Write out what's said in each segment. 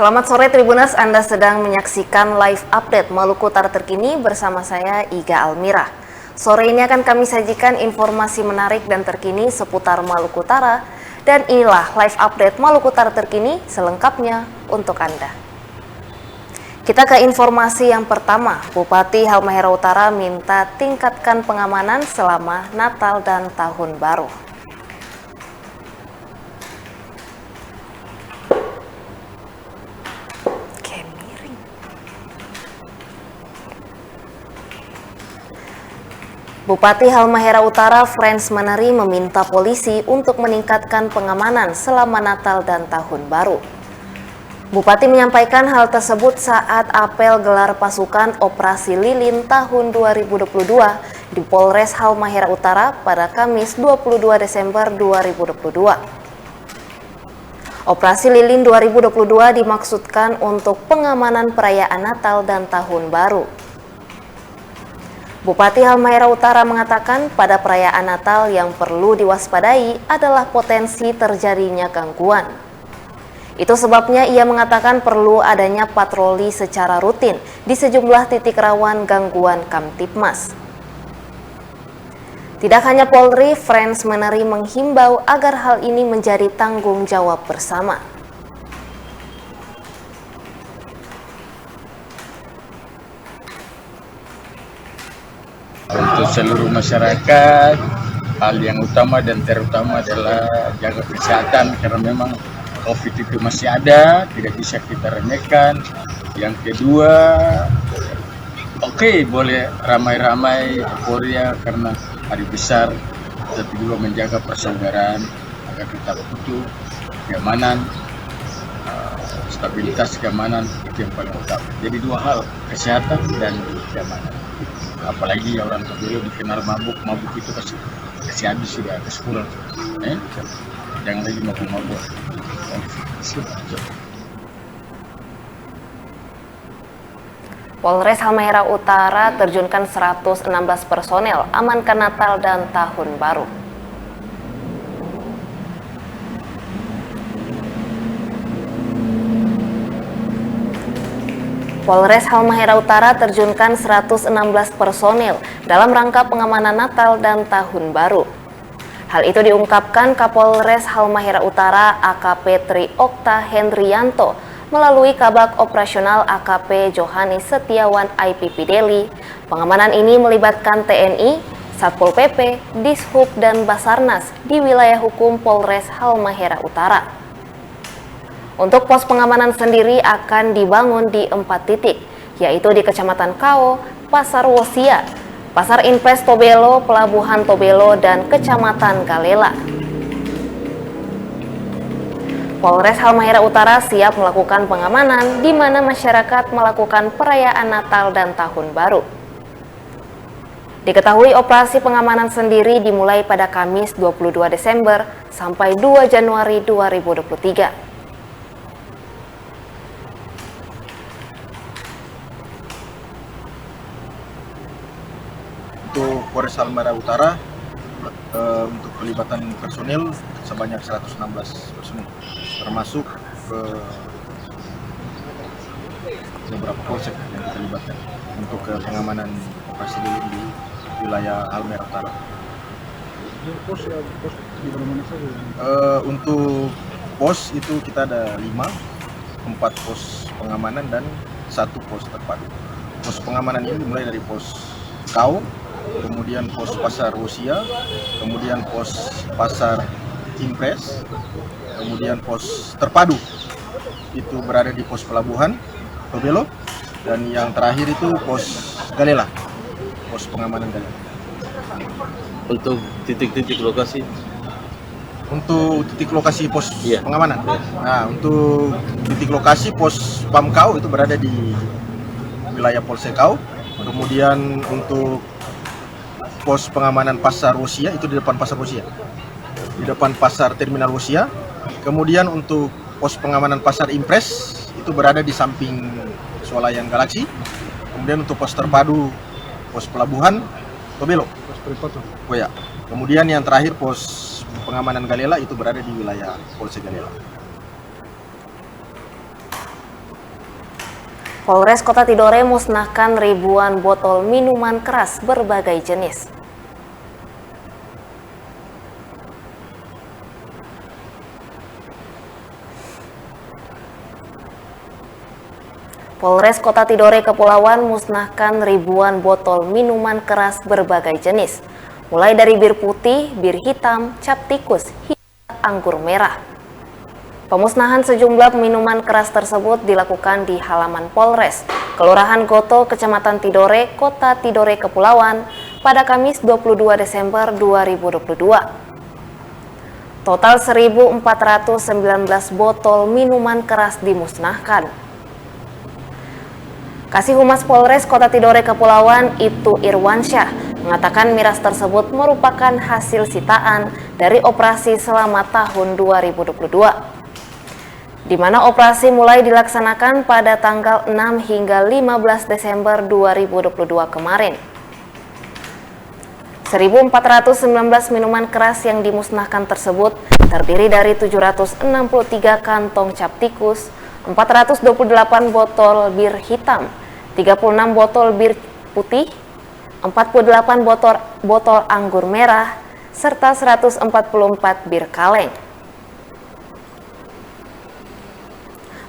Selamat sore Tribuners, Anda sedang menyaksikan live update Maluku Utara terkini bersama saya Iga Almira. Sore ini akan kami sajikan informasi menarik dan terkini seputar Maluku Utara. Dan inilah live update Maluku Utara terkini selengkapnya untuk Anda. Kita ke informasi yang pertama, Bupati Halmahera Utara minta tingkatkan pengamanan selama Natal dan Tahun Baru. Bupati Halmahera Utara Frans Manari meminta polisi untuk meningkatkan pengamanan selama Natal dan Tahun Baru. Bupati menyampaikan hal tersebut saat apel gelar pasukan Operasi Lilin tahun 2022 di Polres Halmahera Utara pada Kamis 22 Desember 2022. Operasi Lilin 2022 dimaksudkan untuk pengamanan perayaan Natal dan Tahun Baru. Bupati Halmahera Utara mengatakan pada perayaan Natal yang perlu diwaspadai adalah potensi terjadinya gangguan. Itu sebabnya ia mengatakan perlu adanya patroli secara rutin di sejumlah titik rawan gangguan Kamtibmas. Tidak hanya Polri, Frans Manari menghimbau agar hal ini menjadi tanggung jawab bersama. Untuk seluruh masyarakat, hal yang utama dan terutama adalah jaga kesehatan karena memang COVID itu masih ada, tidak bisa kita remehkan. Yang kedua, boleh ramai-ramai euforia karena hari besar, tapi juga menjaga persaudaraan agar tetap utuh, keamanan, stabilitas keamanan itu yang paling utama. Jadi dua hal, kesehatan dan keamanan. Apalagi orang dulu dikenal mabuk itu kasih habis sudah habis kurang, jangan lagi mabuk. Polres Halmahera Utara terjunkan 116 personel amankan Natal dan Tahun Baru. Polres Halmahera Utara terjunkan 116 personil dalam rangka pengamanan Natal dan Tahun Baru. Hal itu diungkapkan Kapolres Halmahera Utara AKP Tri Okta Hendrianto melalui Kabak Operasional AKP Johanis Setiawan IPP Deli. Pengamanan ini melibatkan TNI, Satpol PP, Dishub, dan Basarnas di wilayah hukum Polres Halmahera Utara. Untuk pos pengamanan sendiri akan dibangun di 4 titik, yaitu di Kecamatan Kao, Pasar Wosia, Pasar Invest Tobelo, Pelabuhan Tobelo, dan Kecamatan Galela. Polres Halmahera Utara siap melakukan pengamanan di mana masyarakat melakukan perayaan Natal dan Tahun Baru. Diketahui operasi pengamanan sendiri dimulai pada Kamis 22 Desember sampai 2 Januari 2023. Untuk Polres Halmahera Utara, untuk pelibatan personil sebanyak 116 personil, termasuk beberapa polsek yang kita libatkan untuk pengamanan operasi lilin di wilayah Halmahera Utara. Untuk pos itu kita ada 4 pos pengamanan dan 1 pos terpadu. Pos pengamanan ini dimulai dari pos Kau, kemudian pos Pasar Wosia, kemudian pos Pasar Impres, kemudian pos terpadu itu berada di pos Pelabuhan Tobelo, dan yang terakhir itu pos Galela, pos pengamanan Galela. Untuk titik-titik lokasi? Untuk titik lokasi pos pengamanan. Nah, untuk titik lokasi pos Pamkau itu berada di wilayah Polsek Kau. Kemudian untuk pos pengamanan Pasar Wosia itu di depan Pasar Wosia, di depan Pasar Terminal Wosia. Kemudian untuk pos pengamanan Pasar Impres itu berada di samping Swalayan Galaksi. Kemudian untuk pos terpadu pos Pelabuhan Tobelo. Kemudian yang terakhir pos pengamanan Galela itu berada di wilayah Polsek Galela. Polres Kota Tidore musnahkan ribuan botol minuman keras berbagai jenis. Polres Kota Tidore Kepulauan musnahkan ribuan botol minuman keras berbagai jenis, mulai dari bir putih, bir hitam, cap tikus, hingga anggur merah. Pemusnahan sejumlah minuman keras tersebut dilakukan di halaman Polres, Kelurahan Goto, Kecamatan Tidore, Kota Tidore Kepulauan, pada Kamis 22 Desember 2022. Total 1.419 botol minuman keras dimusnahkan. Kasih Humas Polres Kota Tidore Kepulauan, Ibtu Irwansyah, mengatakan miras tersebut merupakan hasil sitaan dari operasi selama tahun 2022, di mana operasi mulai dilaksanakan pada tanggal 6 hingga 15 Desember 2022 kemarin. 1.419 minuman keras yang dimusnahkan tersebut terdiri dari 763 kantong cap tikus, 428 botol bir hitam, 36 botol bir putih, 48 botol anggur merah, serta 144 bir kaleng.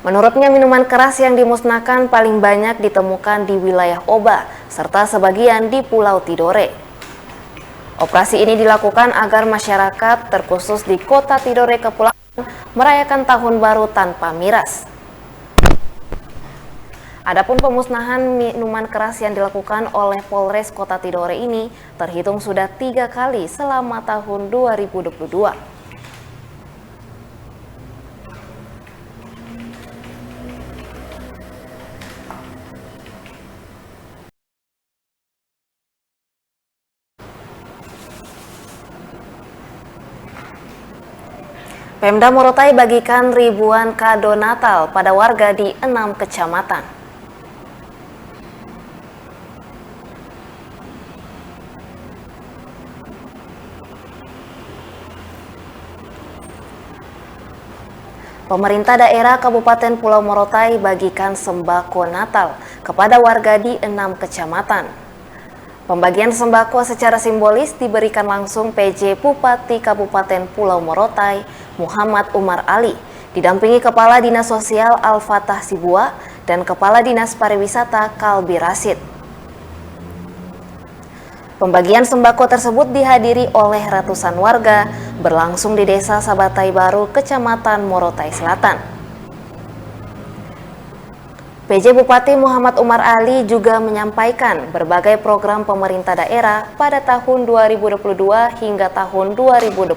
Menurutnya minuman keras yang dimusnahkan paling banyak ditemukan di wilayah Oba, serta sebagian di Pulau Tidore. Operasi ini dilakukan agar masyarakat, terkhusus di Kota Tidore Kepulauan, merayakan Tahun Baru tanpa miras. Adapun pemusnahan minuman keras yang dilakukan oleh Polres Kota Tidore ini terhitung sudah 3 kali selama tahun 2022. Pemda Morotai bagikan ribuan kado Natal pada warga di 6 kecamatan. Pemerintah daerah Kabupaten Pulau Morotai bagikan sembako Natal kepada warga di 6 kecamatan. Pembagian sembako secara simbolis diberikan langsung PJ Bupati Kabupaten Pulau Morotai, Muhammad Umar Ali, didampingi Kepala Dinas Sosial Al-Fatah Sibua dan Kepala Dinas Pariwisata Kalbi Rasid. Pembagian sembako tersebut dihadiri oleh ratusan warga berlangsung di Desa Sabatai Baru, Kecamatan Morotai Selatan. PJ Bupati Muhammad Umar Ali juga menyampaikan berbagai program pemerintah daerah pada tahun 2022 hingga tahun 2026.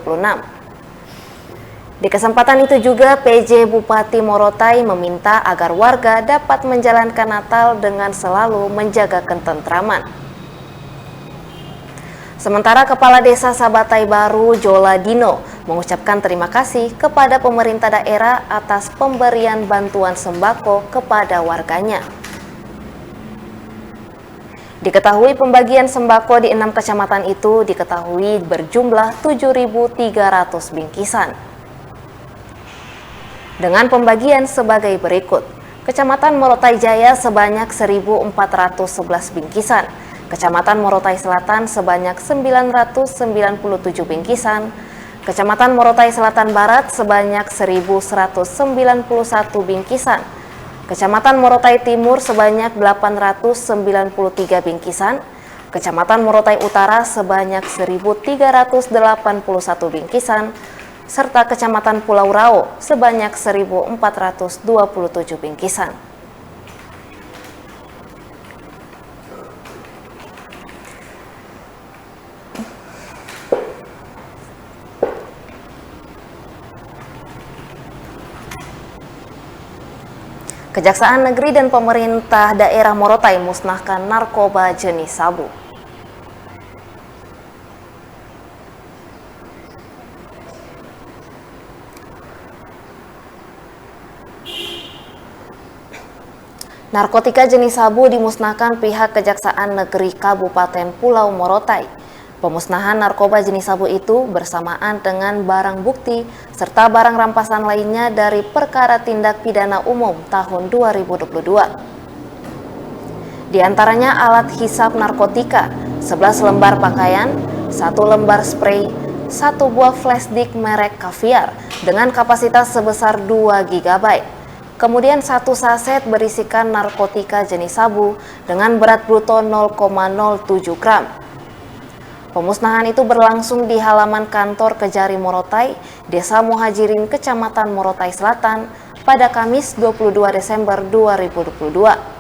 Di kesempatan itu juga PJ Bupati Morotai meminta agar warga dapat menjalankan Natal dengan selalu menjaga ketentraman. Sementara Kepala Desa Sabatai Baru, Jola Dino, mengucapkan terima kasih kepada pemerintah daerah atas pemberian bantuan sembako kepada warganya. Diketahui pembagian sembako di 6 kecamatan itu diketahui berjumlah 7.300 bingkisan. Dengan pembagian sebagai berikut: Kecamatan Morotai Jaya sebanyak 1.411 bingkisan, Kecamatan Morotai Selatan sebanyak 997 bingkisan, Kecamatan Morotai Selatan Barat sebanyak 1.191 bingkisan, Kecamatan Morotai Timur sebanyak 893 bingkisan, Kecamatan Morotai Utara sebanyak 1.381 bingkisan, serta Kecamatan Pulau Rao sebanyak 1.427 bingkisan. Kejaksaan Negeri dan pemerintah daerah Morotai musnahkan narkoba jenis sabu. Narkotika jenis sabu dimusnahkan pihak Kejaksaan Negeri Kabupaten Pulau Morotai. Pemusnahan narkoba jenis sabu itu bersamaan dengan barang bukti serta barang rampasan lainnya dari perkara tindak pidana umum tahun 2022. Di antaranya alat hisap narkotika, 11 lembar pakaian, 1 lembar spray, 1 buah flash disk merek Caviar dengan kapasitas sebesar 2 GB. Kemudian 1 saset berisikan narkotika jenis sabu dengan berat bruto 0,07 gram. Pemusnahan itu berlangsung di halaman kantor Kejari Morotai, Desa Muhajirin, Kecamatan Morotai Selatan pada Kamis 22 Desember 2022.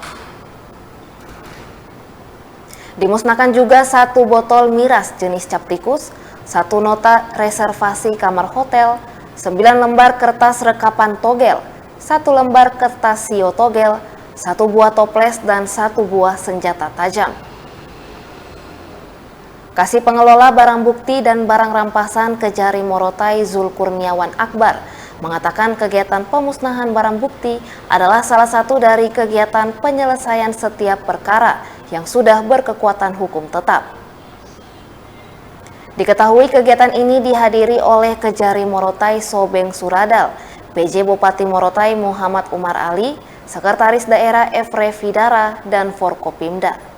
Dimusnahkan juga 1 botol miras jenis cap tikus, 1 nota reservasi kamar hotel, 9 lembar kertas rekapan togel, 1 lembar kertas sio togel, 1 buah toples, dan 1 buah senjata tajam. Kasih Pengelola Barang Bukti dan Barang Rampasan Kejari Morotai Zulkurniawan Akbar mengatakan kegiatan pemusnahan barang bukti adalah salah satu dari kegiatan penyelesaian setiap perkara yang sudah berkekuatan hukum tetap. Diketahui kegiatan ini dihadiri oleh Kejari Morotai Sobeng Suradal, PJ Bupati Morotai Muhammad Umar Ali, Sekretaris Daerah Efre Vidara, dan Forkopimda.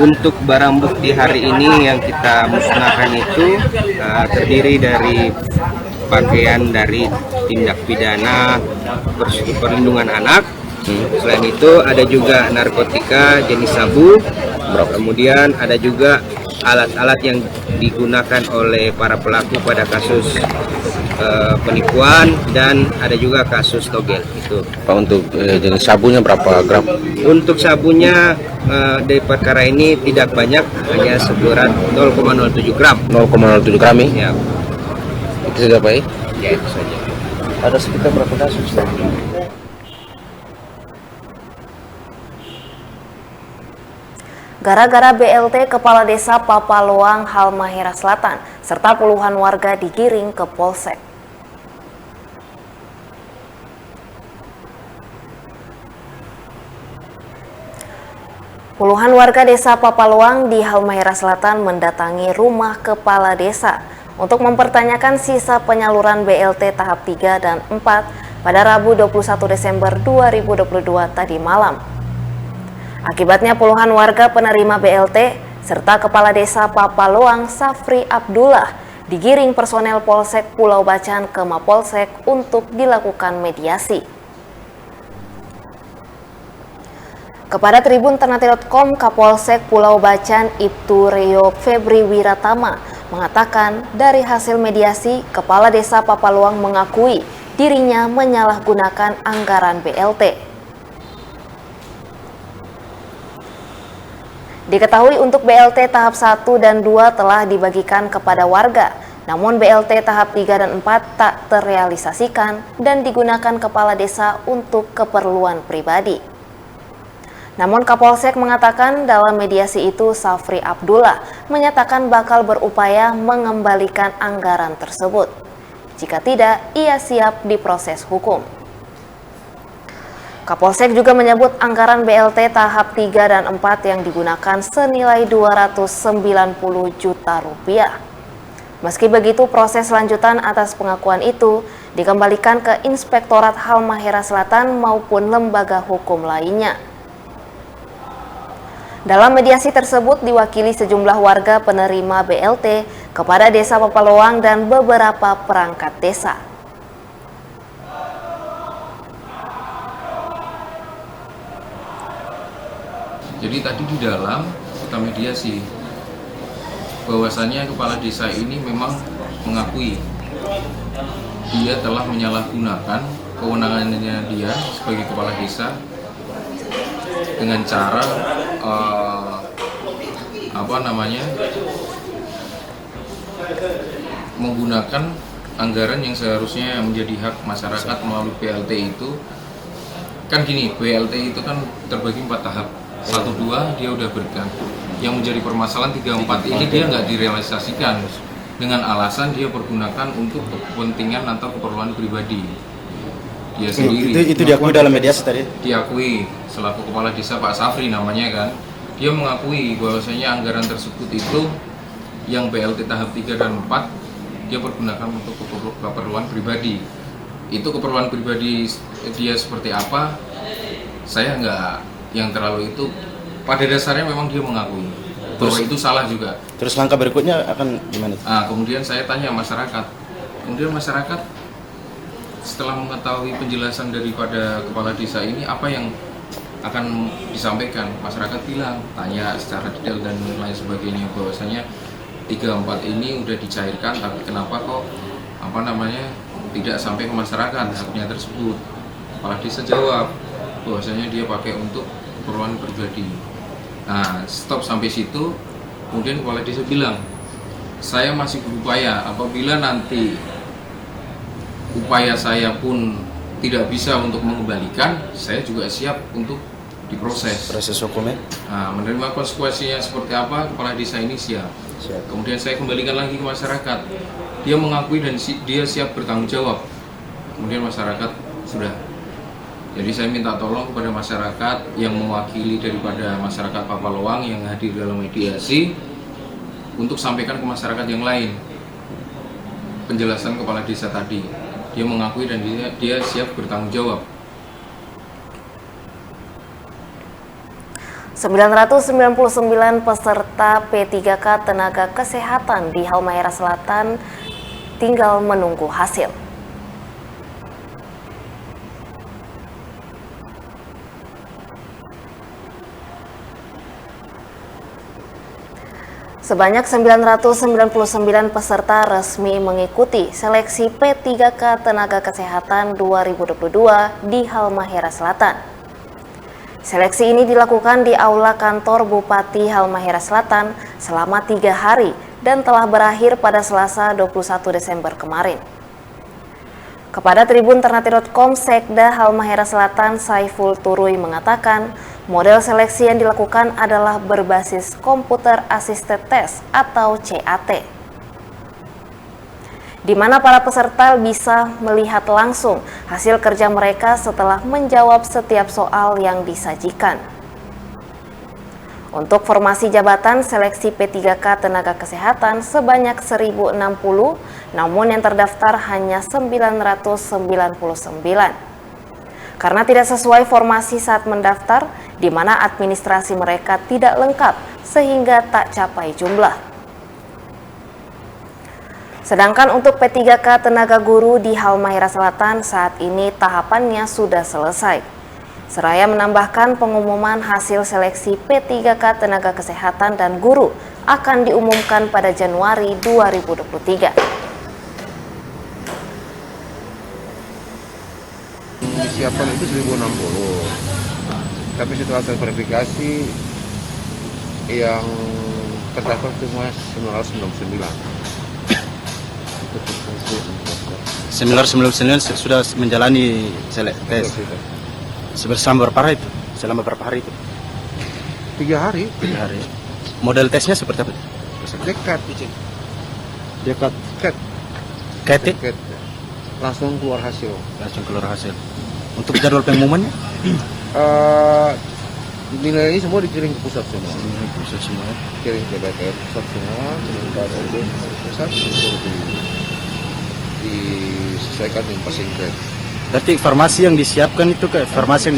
Untuk barang bukti hari ini yang kita musnahkan itu terdiri dari bagian dari tindak pidana perlindungan anak. Selain itu ada juga narkotika jenis sabu, kemudian ada juga alat-alat yang digunakan oleh para pelaku pada kasus penipuan, dan ada juga kasus togel. Itu Pak, untuk jenis sabunya berapa gram? untuk sabunya dari perkara ini tidak banyak, hanya seberat 0,07 gram. 0,07 gram ya? Ya, Itu sudah Pak ya? ya itu saja. Ada sekitar berapa kasus? Gara-gara BLT Kepala Desa Papaloang Halmahera Selatan serta puluhan warga digiring ke Polsek. Puluhan warga desa Papaloang di Halmahera Selatan mendatangi rumah Kepala Desa untuk mempertanyakan sisa penyaluran BLT tahap 3 dan 4 pada Rabu 21 Desember 2022 tadi malam. Akibatnya puluhan warga penerima BLT serta Kepala Desa Papaloang Safri Abdullah digiring personel Polsek Pulau Bacan ke Mapolsek untuk dilakukan mediasi. Kepada Tribun Ternate.com, Kapolsek Pulau Bacan Ibtu Reo Febri Wiratama mengatakan dari hasil mediasi, Kepala Desa Papaloang mengakui dirinya menyalahgunakan anggaran BLT. Diketahui untuk BLT tahap 1 dan 2 telah dibagikan kepada warga, namun BLT tahap 3 dan 4 tak terrealisasikan dan digunakan Kepala Desa untuk keperluan pribadi. Namun Kapolsek mengatakan dalam mediasi itu Safri Abdullah menyatakan bakal berupaya mengembalikan anggaran tersebut. Jika tidak, ia siap diproses hukum. Kapolsek juga menyebut anggaran BLT tahap 3 dan 4 yang digunakan senilai 290 juta rupiah. Meski begitu, proses lanjutan atas pengakuan itu dikembalikan ke Inspektorat Halmahera Selatan maupun lembaga hukum lainnya. Dalam mediasi tersebut diwakili sejumlah warga penerima BLT, Kepala Desa Papaloang, dan beberapa perangkat desa. Jadi tadi di dalam kita mediasi bahwasannya Kepala Desa ini memang mengakui dia telah menyalahgunakan kewenangannya dia sebagai Kepala Desa dengan cara menggunakan anggaran yang seharusnya menjadi hak masyarakat melalui BLT itu. Kan gini, BLT itu kan terbagi 4 tahap. 1-2 dia udah berikan. Yang menjadi permasalahan 3-4 ini dia nggak direalisasikan dengan alasan dia pergunakan untuk kepentingan atau keperluan pribadi dia sendiri. Itu diakui dalam mediasi tadi? Diakui selaku Kepala Desa Pak Safri namanya kan. Dia mengakui bahwasanya anggaran tersebut itu yang BLT tahap 3 dan 4 dia pergunakan untuk keperluan pribadi. Itu keperluan pribadi dia seperti apa, saya nggak yang terlalu itu. Pada dasarnya memang dia mengakui bahwa itu salah juga. Terus langkah berikutnya akan gimana? Kemudian saya tanya masyarakat. Kemudian masyarakat setelah mengetahui penjelasan daripada kepala desa ini, apa yang akan disampaikan? Masyarakat bilang, tanya secara detail dan lain sebagainya, bahwasanya 3-4 ini udah dicairkan, tapi kenapa kok tidak sampai ke masyarakat haknya tersebut. Kepala desa jawab bahwasanya dia pakai untuk keperluan pribadi. Nah, stop sampai situ. Kemudian kepala desa bilang, saya masih berupaya, apabila nanti upaya saya pun tidak bisa untuk mengembalikan, saya juga siap untuk diproses. Proses hukumnya? Menerima konsekuensinya seperti apa, kepala desa ini siap. Kemudian saya kembalikan lagi ke masyarakat. Dia mengakui dan dia siap bertanggung jawab. Kemudian masyarakat sudah. Jadi saya minta tolong kepada masyarakat yang mewakili daripada masyarakat Papaloang yang hadir dalam mediasi untuk sampaikan ke masyarakat yang lain penjelasan kepala desa tadi. Dia mengakui dan dia siap bertanggung jawab. 999 peserta P3K Tenaga Kesehatan di Halmahera Selatan tinggal menunggu hasil. Sebanyak 999 peserta resmi mengikuti seleksi P3K Tenaga Kesehatan 2022 di Halmahera Selatan. Seleksi ini dilakukan di Aula Kantor Bupati Halmahera Selatan selama 3 hari dan telah berakhir pada Selasa 21 Desember kemarin. Kepada Tribun Ternate.com, Sekda Halmahera Selatan Saiful Turuy mengatakan, model seleksi yang dilakukan adalah berbasis Computer Assisted Test atau CAT, di mana para peserta bisa melihat langsung hasil kerja mereka setelah menjawab setiap soal yang disajikan. Untuk formasi jabatan seleksi P3K Tenaga Kesehatan sebanyak 1.060, namun yang terdaftar hanya 999. Karena tidak sesuai formasi saat mendaftar, di mana administrasi mereka tidak lengkap sehingga tak capai jumlah. Sedangkan untuk P3K Tenaga Guru di Halmahera Selatan saat ini tahapannya sudah selesai. Seraya menambahkan pengumuman hasil seleksi P3K Tenaga Kesehatan dan Guru akan diumumkan pada Januari 2023. Siapan itu 1060, tapi setelah saya verifikasi yang terdaftar cuma 999. 999 sudah menjalani tes. Selama berapa hari itu? Selama berapa hari itu? 3 hari. 3 hari. Model tesnya seperti apa? Dekat. Dekat. Langsung keluar hasil. Untuk jadwal pengumumannya? Nilai ini semua dikirim ke pusat semua. Kirim ke BPR pusat semua, sementara itu pusat disesuaikan dengan passing grade. Berarti informasi yang disiapkan itu ke informasi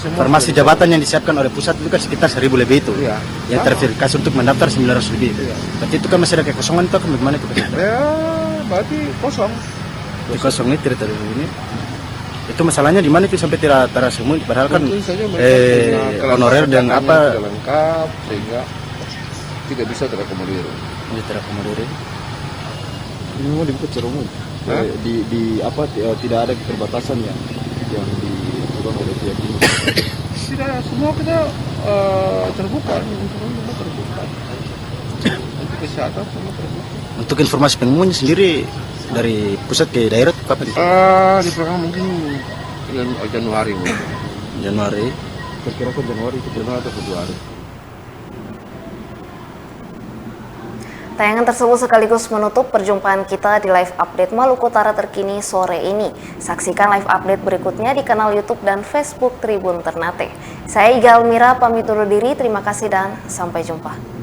semua jabatan yang disiapkan oleh pusat itu kan sekitar 1.000 lebih itu. Iya. Yang terverifikasi untuk mendaftar 900 lebih. Iya. Berarti itu kan masih ada kekosongan itu kan bagaimana itu? Ya, berarti kosong. Kosong ini tidak ini. Itu masalahnya di mana itu sampai tidak semua padahal kan honorer dan apa tidak lengkap sehingga tidak bisa terakomodir. Ini mau dibuka secara umum. Tidak ada keterbatasan yang dilakukan oleh pihak ini. Tidak, semua kita terbuka. Untuk kesehatan semua terbuka. Untuk informasi pengumumannya sendiri dari pusat ke daerah kapan? Diprogram mungkin Januari. Perkirakan Januari atau Februari. Tayangan tersebut sekaligus menutup perjumpaan kita di live update Maluku Utara terkini sore ini. Saksikan live update berikutnya di kanal YouTube dan Facebook Tribun Ternate. Saya Iga Almira pamit undur diri, terima kasih dan sampai jumpa.